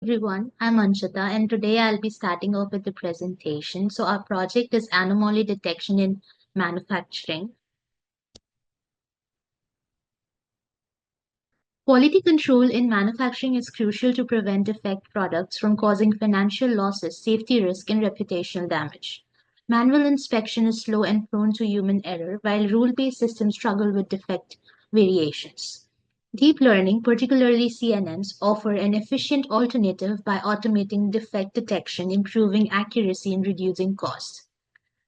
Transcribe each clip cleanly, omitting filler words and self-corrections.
Everyone, I'm Anshita and today I'll be starting off with the presentation. So our project is anomaly detection in manufacturing. Quality control in manufacturing is crucial to prevent defect products from causing financial losses, safety risk, and reputational damage. Manual inspection is slow and prone to human error, while rule-based systems struggle with defect variations. Deep learning, particularly CNNs, offer an efficient alternative by automating defect detection, improving accuracy, and reducing costs.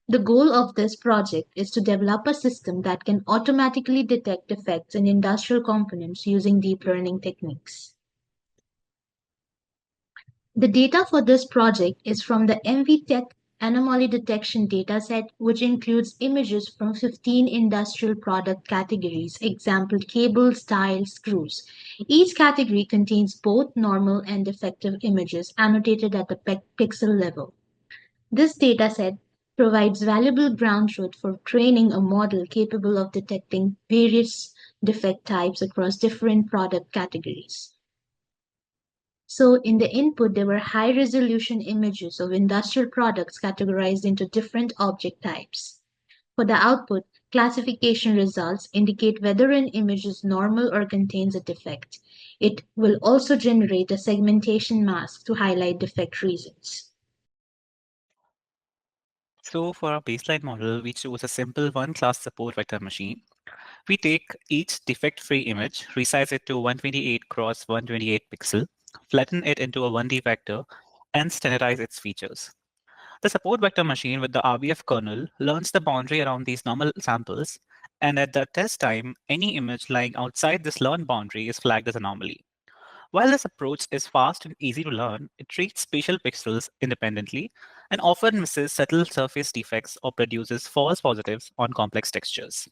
The goal of this project is to develop a system that can automatically detect defects in industrial components using deep learning techniques. The data for this project is from the MVTech Anomaly Detection dataset, which includes images from 15 industrial product categories, example cables, tiles, screws. Each category contains both normal and defective images annotated at the pixel level. This dataset provides valuable ground truth for training a model capable of detecting various defect types across different product categories. So in the input, there were high resolution images of industrial products categorized into different object types. For the output, classification results indicate whether an image is normal or contains a defect. It will also generate a segmentation mask to highlight defect reasons. So for our baseline model, we choose a simple one-class support vector machine. We take each defect-free image, resize it to 128 cross 128 pixel, flatten it into a 1D vector, and standardize its features. The support vector machine with the RBF kernel learns the boundary around these normal samples, and at the test time, any image lying outside this learned boundary is flagged as anomaly. While this approach is fast and easy to learn, it treats spatial pixels independently and often misses subtle surface defects or produces false positives on complex textures.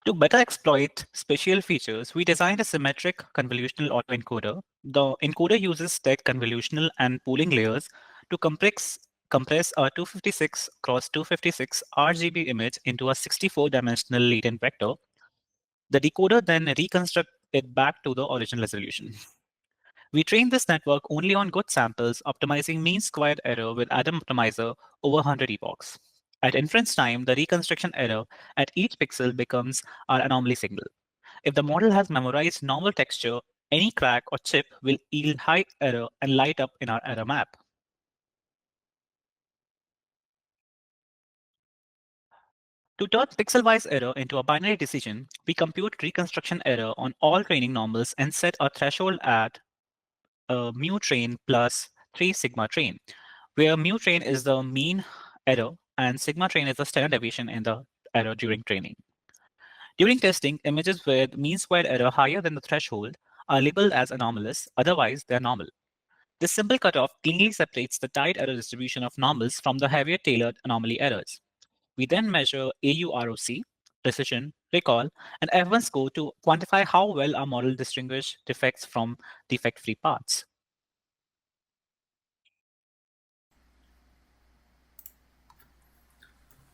To better exploit spatial features, we designed a symmetric convolutional autoencoder. The encoder uses stacked convolutional and pooling layers to compress a 256 cross 256 RGB image into a 64-dimensional latent vector. The decoder then reconstructs it back to the original resolution. We trained this network only on good samples, optimizing mean squared error with Adam Optimizer over 100 epochs. At inference time, the reconstruction error at each pixel becomes our anomaly signal. If the model has memorized normal texture, any crack or chip will yield high error and light up in our error map. To turn pixel-wise error into a binary decision, we compute reconstruction error on all training normals and set a threshold at mu train plus 3 sigma train, where mu train is the mean error and sigma train is the standard deviation in the error during training. During testing, images with mean squared error higher than the threshold are labeled as anomalous, otherwise they're normal. This simple cutoff cleanly separates the tight error distribution of normals from the heavier tailored anomaly errors. We then measure AUROC, precision, recall, and F1 score to quantify how well our model distinguishes defects from defect-free parts.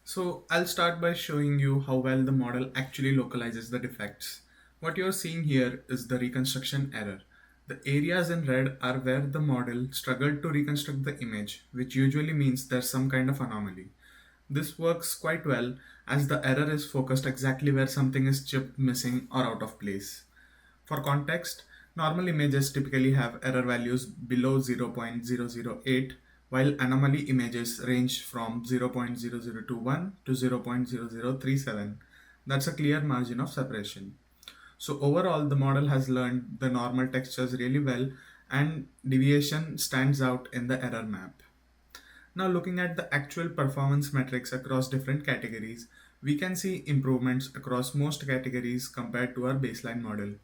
So I'll start by showing you how well the model actually localizes the defects. What you're seeing here is the reconstruction error. The areas in red are where the model struggled to reconstruct the image, which usually means there's some kind of anomaly. This works quite well as the error is focused exactly where something is chipped, missing, or out of place. For context, normal images typically have error values below 0.008, while anomaly images range from 0.0021 to 0.0037. That's a clear margin of separation. So overall, the model has learned the normal textures really well and deviation stands out in the error map. Now looking at the actual performance metrics across different categories, we can see improvements across most categories compared to our baseline model.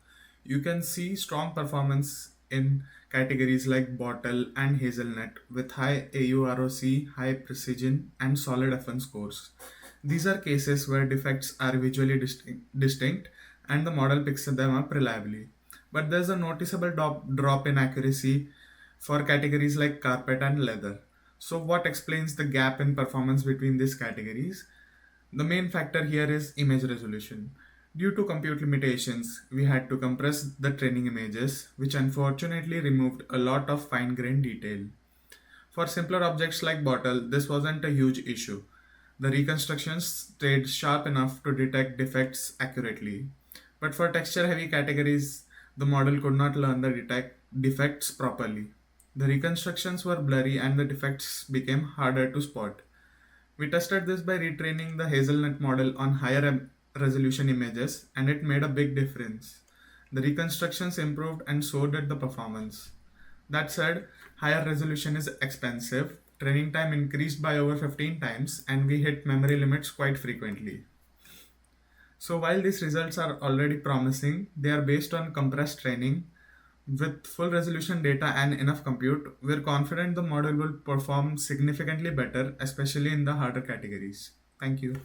You can see strong performance in categories like bottle and hazelnut with high AUROC, high precision, and solid F1 scores. These are cases where defects are visually distinct and the model picks them up reliably. But there's a noticeable drop in accuracy for categories like carpet and leather. So, what explains the gap in performance between these categories? The main factor here is image resolution. Due to compute limitations, we had to compress the training images, which unfortunately removed a lot of fine grained detail. For simpler objects like bottle, this wasn't a huge issue. The reconstructions stayed sharp enough to detect defects accurately. But for texture heavy categories, the model could not learn the detect defects properly. The reconstructions were blurry and the defects became harder to spot. We tested this by retraining the hazelnut model on higher resolution images, and it made a big difference. The reconstructions improved and so did the performance. That said, higher resolution is expensive. Training time increased by over 15 times, and we hit memory limits quite frequently. So, while these results are already promising, they are based on compressed training. With full resolution data and enough compute, we're confident the model will perform significantly better, especially in the harder categories. Thank you.